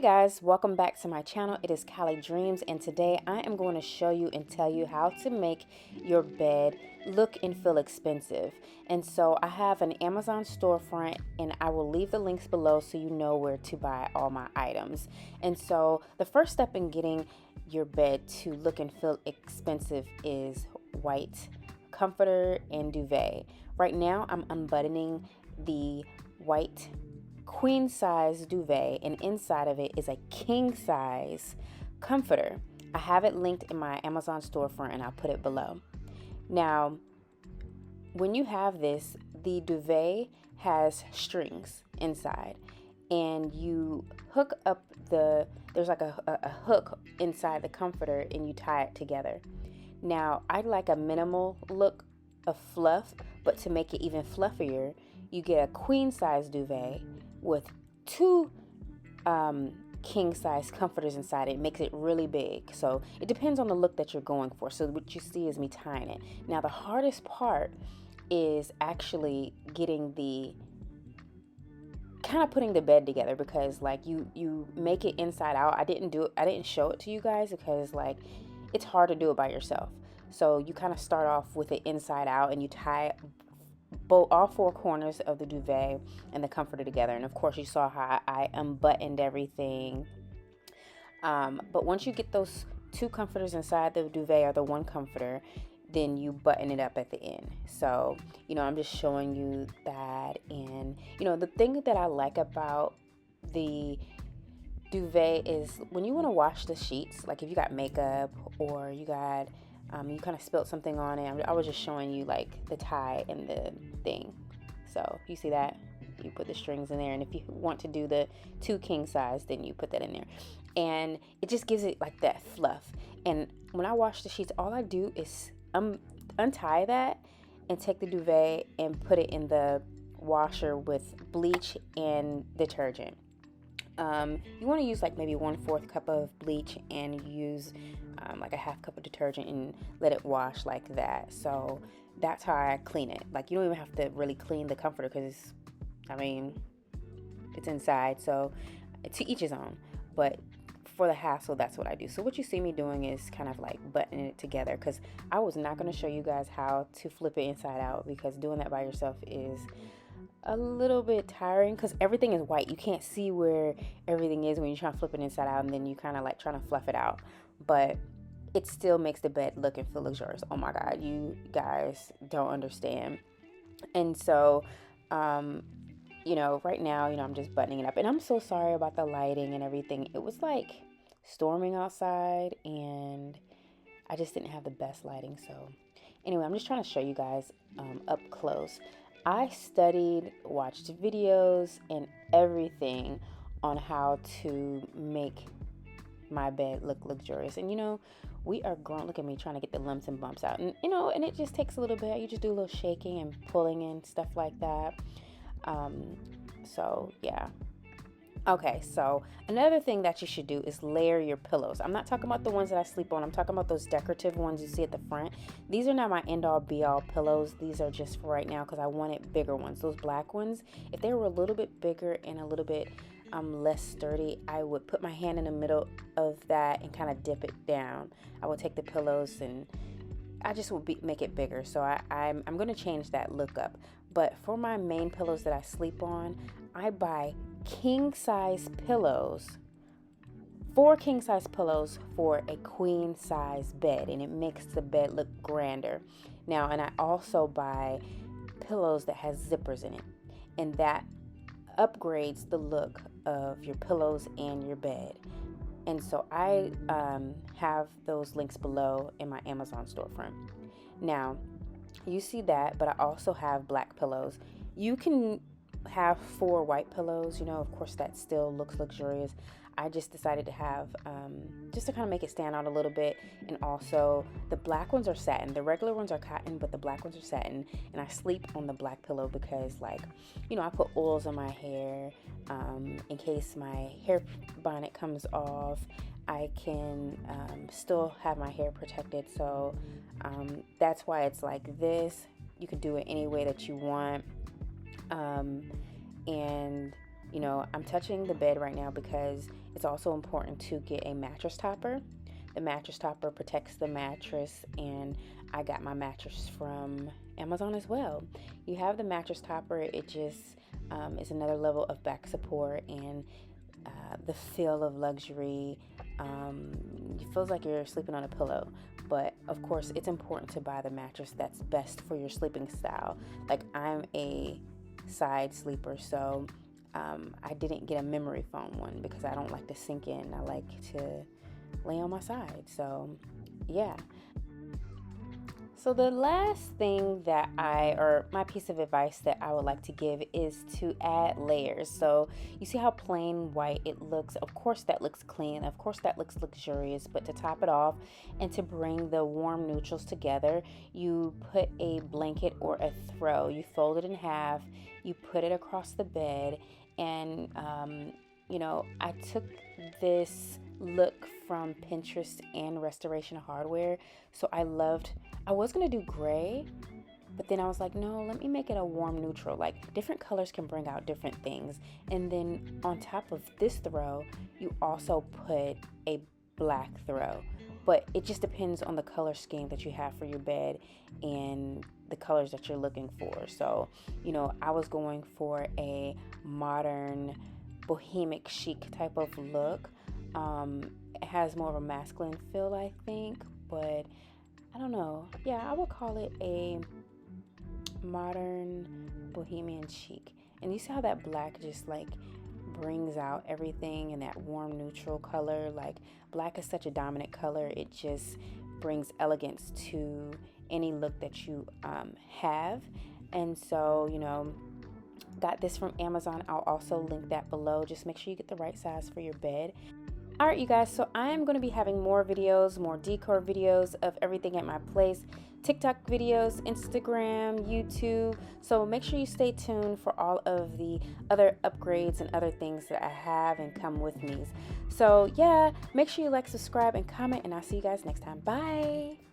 Hey guys, welcome back to my channel. It is Callie Dreams, and today I am going to show you and tell you how to make your bed look and feel expensive. And so I have an Amazon storefront, and I will leave the links below so you know where to buy all my items. And so the first step in getting your bed to look and feel expensive is white comforter and duvet. Right now I'm unbuttoning the white queen size duvet, and inside of it is a king size comforter. I have it linked in my Amazon storefront and I'll put it below. Now, when you have this, the duvet has strings inside, and you hook up there's like a hook inside the comforter, and you tie it together. Now, I like a minimal look of fluff, but to make it even fluffier, you get a queen size duvet with two king size comforters inside. It makes it really big. So it depends on the look that you're going for. So what you see is me tying it. Now the hardest part is actually getting the kind of putting the bed together, because like you make it inside out. I didn't show it to you guys because like it's hard to do it by yourself. So you kind of start off with it inside out, and you tie all four corners of the duvet and the comforter together. And of course you saw how I unbuttoned everything. But once you get those two comforters inside the duvet, or the one comforter, then you button it up at the end. So I'm just showing you that. And the thing that I like about the duvet is when you want to wash the sheets, like if you got makeup or you got you kind of spilled something on it. I was just showing you like the tie and the thing. So you see that? You put the strings in there, and if you want to do the two king size, then you put that in there. And it just gives it like that fluff. And when I wash the sheets, all I do is untie that and take the duvet and put it in the washer with bleach and detergent. You want to use like maybe 1/4 cup of bleach, and use like a 1/2 cup of detergent, and let it wash like that. So that's how I clean it. Like you don't even have to really clean the comforter, because it's inside. So to each his own. But for the hassle, that's what I do. So what you see me doing is kind of like buttoning it together, because I was not going to show you guys how to flip it inside out, because doing that by yourself is a little bit tiring, because everything is white. You can't see where everything is when you're trying to flip it inside out, and then you kind of like trying to fluff it out. But it still makes the bed look and feel luxurious. Oh my God, you guys don't understand. And so right now, I'm just buttoning it up, and I'm so sorry about the lighting and everything. It was like storming outside, and I just didn't have the best lighting. So anyway, I'm just trying to show you guys up close. I studied, watched videos and everything on how to make my bed look luxurious. And we are grown. Look at me trying to get the lumps and bumps out. And and it just takes a little bit. You just do a little shaking and pulling and stuff like that. So yeah. Okay, so another thing that you should do is layer your pillows. I'm not talking about the ones that I sleep on. I'm talking about those decorative ones you see at the front. These are not my end-all be-all pillows. These are just for right now, because I wanted bigger ones. Those black ones, if they were a little bit bigger and a little bit less sturdy, I would put my hand in the middle of that and kind of dip it down. I would take the pillows and I just would make it bigger. So I'm going to change that look up. But for my main pillows that I sleep on, I buy king size pillows, 4 king size pillows for a queen size bed, and it makes the bed look grander. Now, and I also buy pillows that has zippers in it, and that upgrades the look of your pillows and your bed. And so I have those links below in my Amazon storefront. Now, you see that, but I also have black pillows. You can have 4 white pillows, of course that still looks luxurious. I just decided to have just to kind of make it stand out a little bit. And also the black ones are satin. The regular ones are cotton, but the black ones are satin, and I sleep on the black pillow because like I put oils on my hair in case my hair bonnet comes off. I can still have my hair protected. So that's why it's like this. You could do it any way that you want. And You know, I'm touching the bed right now because it's also important to get a mattress topper. The mattress topper protects the mattress, and I got my mattress from Amazon as well. You have the mattress topper, it just is another level of back support and the feel of luxury. It feels like you're sleeping on a pillow, but of course, it's important to buy the mattress that's best for your sleeping style. Like, I'm a side sleeper, so I didn't get a memory foam one because I don't like to sink in. I like to lay on my side. So, yeah. So the last thing that or my piece of advice that I would like to give is to add layers. So you see how plain white it looks? Of course that looks clean. Of course that looks luxurious. But to top it off and to bring the warm neutrals together, you put a blanket or a throw. You fold it in half. You put it across the bed. And, you know, I took this look from Pinterest and Restoration Hardware. So I was going to do gray, but then I was like, no, let me make it a warm neutral. Like, different colors can bring out different things. And then on top of this throw, you also put a black throw. But it just depends on the color scheme that you have for your bed and the colors that you're looking for. So, you know, I was going for a modern, bohemic chic type of look. It has more of a masculine feel, I think, but I don't know. Yeah, I would call it a modern bohemian chic. And you see how that black just like brings out everything in that warm neutral color. Like, black is such a dominant color. It just brings elegance to any look that you have. And so, you know, got this from Amazon. I'll also link that below. Just make sure you get the right size for your bed. All right, you guys, so I'm going to be having more videos, more decor videos of everything at my place, TikTok videos, Instagram, YouTube. So make sure you stay tuned for all of the other upgrades and other things that I have and come with me. So yeah, make sure you like, subscribe, and comment, and I'll see you guys next time. Bye.